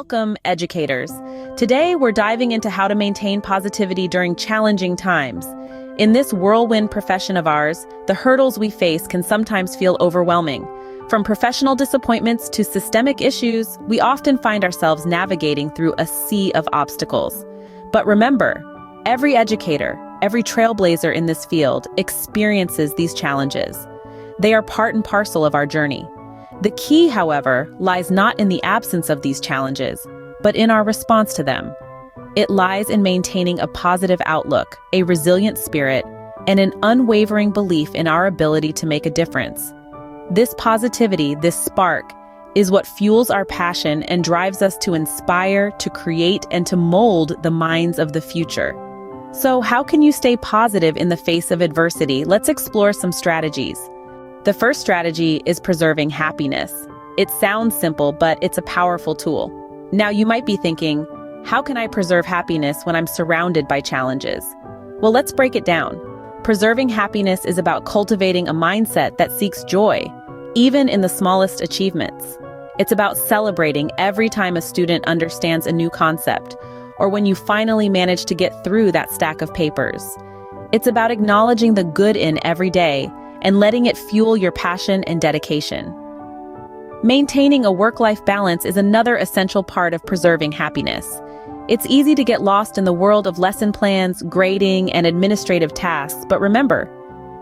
Welcome, educators. Today, we're diving into how to maintain positivity during challenging times. In this whirlwind profession of ours, the hurdles we face can sometimes feel overwhelming. From professional disappointments to systemic issues, we often find ourselves navigating through a sea of obstacles. But remember, every educator, every trailblazer in this field experiences these challenges. They are part and parcel of our journey. The key, however, lies not in the absence of these challenges, but in our response to them. It lies in maintaining a positive outlook, a resilient spirit, and an unwavering belief in our ability to make a difference. This positivity, this spark, is what fuels our passion and drives us to inspire, to create, and to mold the minds of the future. So, how can you stay positive in the face of adversity? Let's explore some strategies. The first strategy is preserving happiness. It sounds simple, but it's a powerful tool. Now you might be thinking, how can I preserve happiness when I'm surrounded by challenges? Well, let's break it down. Preserving happiness is about cultivating a mindset that seeks joy, even in the smallest achievements. It's about celebrating every time a student understands a new concept, or when you finally manage to get through that stack of papers. It's about acknowledging the good in every day and letting it fuel your passion and dedication. Maintaining a work-life balance is another essential part of preserving happiness. It's easy to get lost in the world of lesson plans, grading, and administrative tasks, but remember,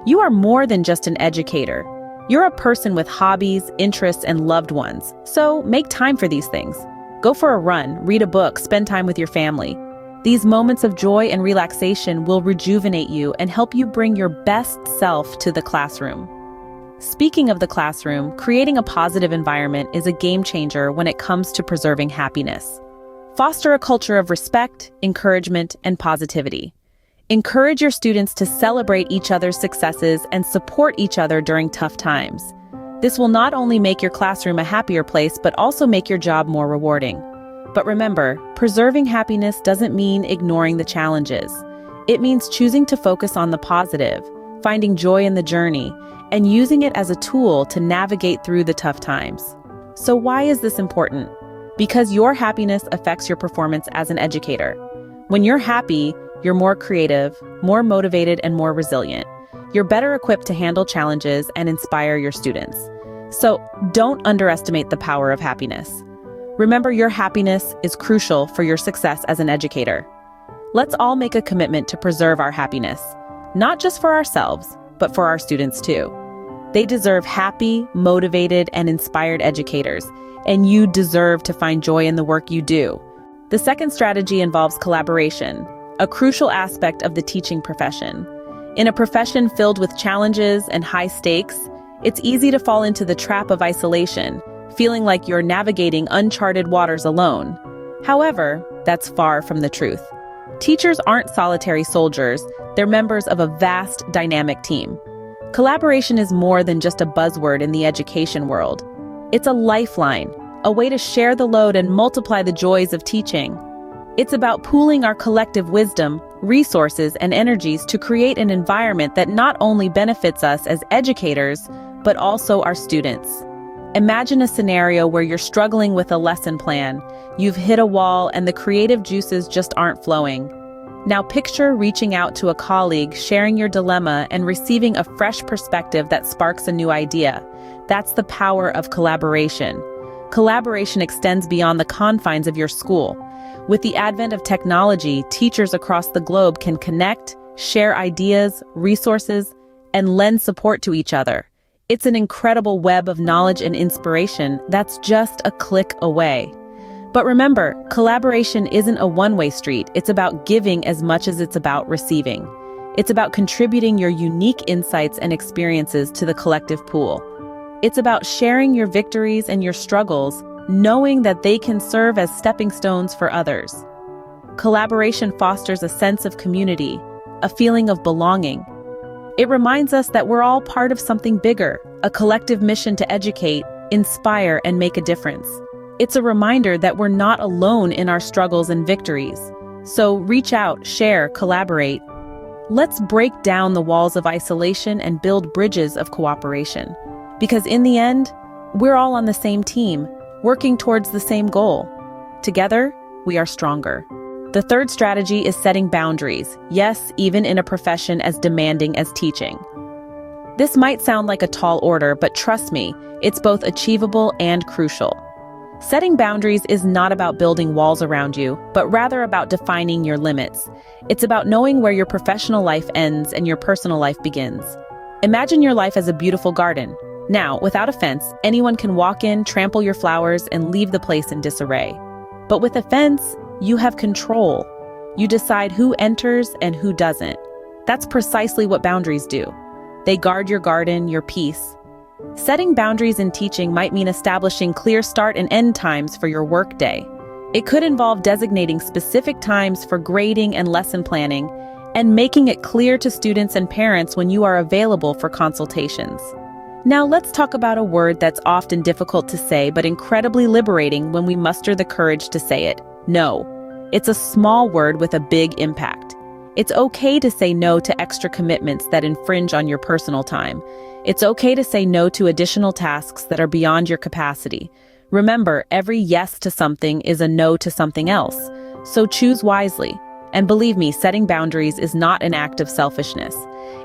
you are more than just an educator. You're a person with hobbies, interests, and loved ones, so make time for these things. Go for a run, read a book, spend time with your family. These moments of joy and relaxation will rejuvenate you and help you bring your best self to the classroom. Speaking of the classroom, creating a positive environment is a game changer when it comes to preserving happiness. Foster a culture of respect, encouragement, and positivity. Encourage your students to celebrate each other's successes and support each other during tough times. This will not only make your classroom a happier place, but also make your job more rewarding. But remember, preserving happiness doesn't mean ignoring the challenges. It means choosing to focus on the positive, finding joy in the journey, and using it as a tool to navigate through the tough times. So why is this important? Because your happiness affects your performance as an educator. When you're happy, you're more creative, more motivated, and more resilient. You're better equipped to handle challenges and inspire your students. So don't underestimate the power of happiness. Remember, your happiness is crucial for your success as an educator. Let's all make a commitment to preserve our happiness, not just for ourselves, but for our students too. They deserve happy, motivated, and inspired educators, and you deserve to find joy in the work you do. The second strategy involves collaboration, a crucial aspect of the teaching profession. In a profession filled with challenges and high stakes, it's easy to fall into the trap of isolation, feeling like you're navigating uncharted waters alone. However, that's far from the truth. Teachers aren't solitary soldiers, they're members of a vast, dynamic team. Collaboration is more than just a buzzword in the education world. It's a lifeline, a way to share the load and multiply the joys of teaching. It's about pooling our collective wisdom, resources, and energies to create an environment that not only benefits us as educators, but also our students. Imagine a scenario where you're struggling with a lesson plan, you've hit a wall, and the creative juices just aren't flowing. Now picture reaching out to a colleague, sharing your dilemma, and receiving a fresh perspective that sparks a new idea. That's the power of collaboration. Collaboration extends beyond the confines of your school. With the advent of technology, teachers across the globe can connect, share ideas, resources, and lend support to each other. It's an incredible web of knowledge and inspiration that's just a click away. But remember, collaboration isn't a one-way street. It's about giving as much as it's about receiving. It's about contributing your unique insights and experiences to the collective pool. It's about sharing your victories and your struggles, knowing that they can serve as stepping stones for others. Collaboration fosters a sense of community, a feeling of belonging. It reminds us that we're all part of something bigger, a collective mission to educate, inspire, and make a difference. It's a reminder that we're not alone in our struggles and victories. So reach out, share, collaborate. Let's break down the walls of isolation and build bridges of cooperation. Because in the end, we're all on the same team, working towards the same goal. Together, we are stronger. The third strategy is setting boundaries, yes, even in a profession as demanding as teaching. This might sound like a tall order, but trust me, it's both achievable and crucial. Setting boundaries is not about building walls around you, but rather about defining your limits. It's about knowing where your professional life ends and your personal life begins. Imagine your life as a beautiful garden. Now, without a fence, anyone can walk in, trample your flowers, and leave the place in disarray. But with a fence, you have control. You decide who enters and who doesn't. That's precisely what boundaries do. They guard your garden, your peace. Setting boundaries in teaching might mean establishing clear start and end times for your workday. It could involve designating specific times for grading and lesson planning, and making it clear to students and parents when you are available for consultations. Now let's talk about a word that's often difficult to say but incredibly liberating when we muster the courage to say it: no. It's a small word with a big impact. It's okay to say no to extra commitments that infringe on your personal time. It's okay to say no to additional tasks that are beyond your capacity. Remember, every yes to something is a no to something else. So choose wisely. And believe me, setting boundaries is not an act of selfishness.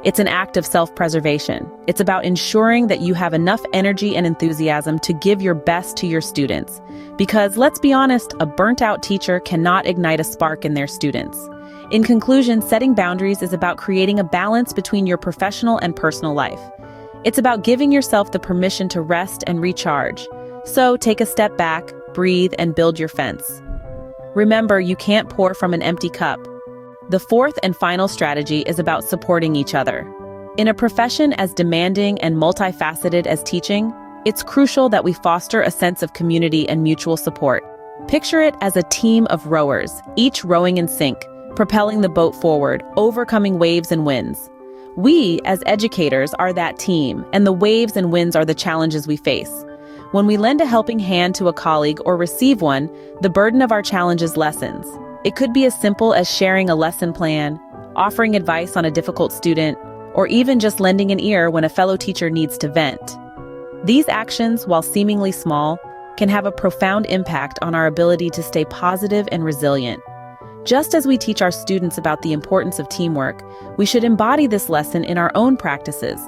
It's an act of self-preservation. It's about ensuring that you have enough energy and enthusiasm to give your best to your students. Because, let's be honest, a burnt-out teacher cannot ignite a spark in their students. In conclusion, setting boundaries is about creating a balance between your professional and personal life. It's about giving yourself the permission to rest and recharge. So take a step back, breathe, and build your fence. Remember, you can't pour from an empty cup. The fourth and final strategy is about supporting each other. In a profession as demanding and multifaceted as teaching, it's crucial that we foster a sense of community and mutual support. Picture it as a team of rowers, each rowing in sync, propelling the boat forward, overcoming waves and winds. We, as educators, are that team, and the waves and winds are the challenges we face. When we lend a helping hand to a colleague or receive one, the burden of our challenges lessens. It could be as simple as sharing a lesson plan, offering advice on a difficult student, or even just lending an ear when a fellow teacher needs to vent. These actions, while seemingly small, can have a profound impact on our ability to stay positive and resilient. Just as we teach our students about the importance of teamwork, we should embody this lesson in our own practices.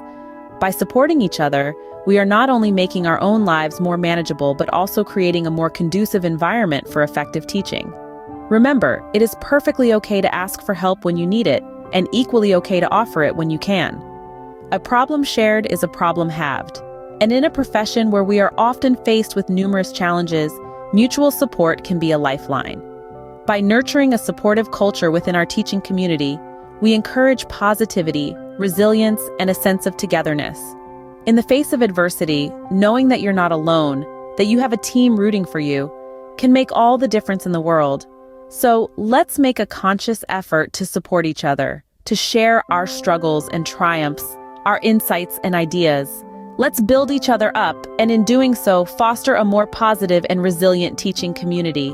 By supporting each other, we are not only making our own lives more manageable, but also creating a more conducive environment for effective teaching. Remember, it is perfectly okay to ask for help when you need it, and equally okay to offer it when you can. A problem shared is a problem halved. And in a profession where we are often faced with numerous challenges, mutual support can be a lifeline. By nurturing a supportive culture within our teaching community, we encourage positivity, resilience, and a sense of togetherness. In the face of adversity, knowing that you're not alone, that you have a team rooting for you, can make all the difference in the world. So let's make a conscious effort to support each other, to share our struggles and triumphs, our insights and ideas. Let's build each other up, and in doing so, foster a more positive and resilient teaching community.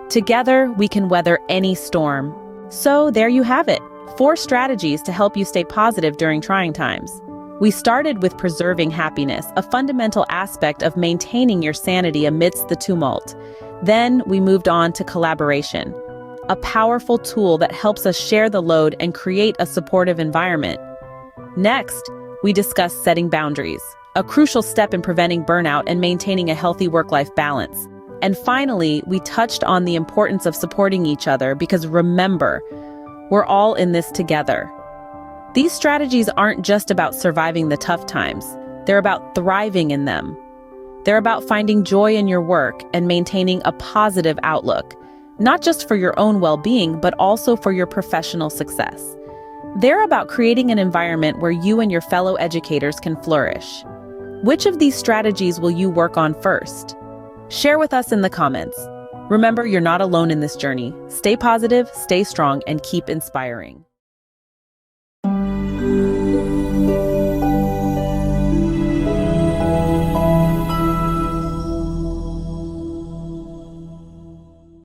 Together, we can weather any storm. So there you have it, 4 strategies to help you stay positive during trying times. We started with preserving happiness, a fundamental aspect of maintaining your sanity amidst the tumult. Then we moved on to collaboration, a powerful tool that helps us share the load and create a supportive environment. Next, we discussed setting boundaries, a crucial step in preventing burnout and maintaining a healthy work-life balance. And finally, we touched on the importance of supporting each other because remember, we're all in this together. These strategies aren't just about surviving the tough times, they're about thriving in them. They're about finding joy in your work and maintaining a positive outlook, not just for your own well-being, but also for your professional success. They're about creating an environment where you and your fellow educators can flourish. Which of these strategies will you work on first? Share with us in the comments. Remember, you're not alone in this journey. Stay positive, stay strong, and keep inspiring.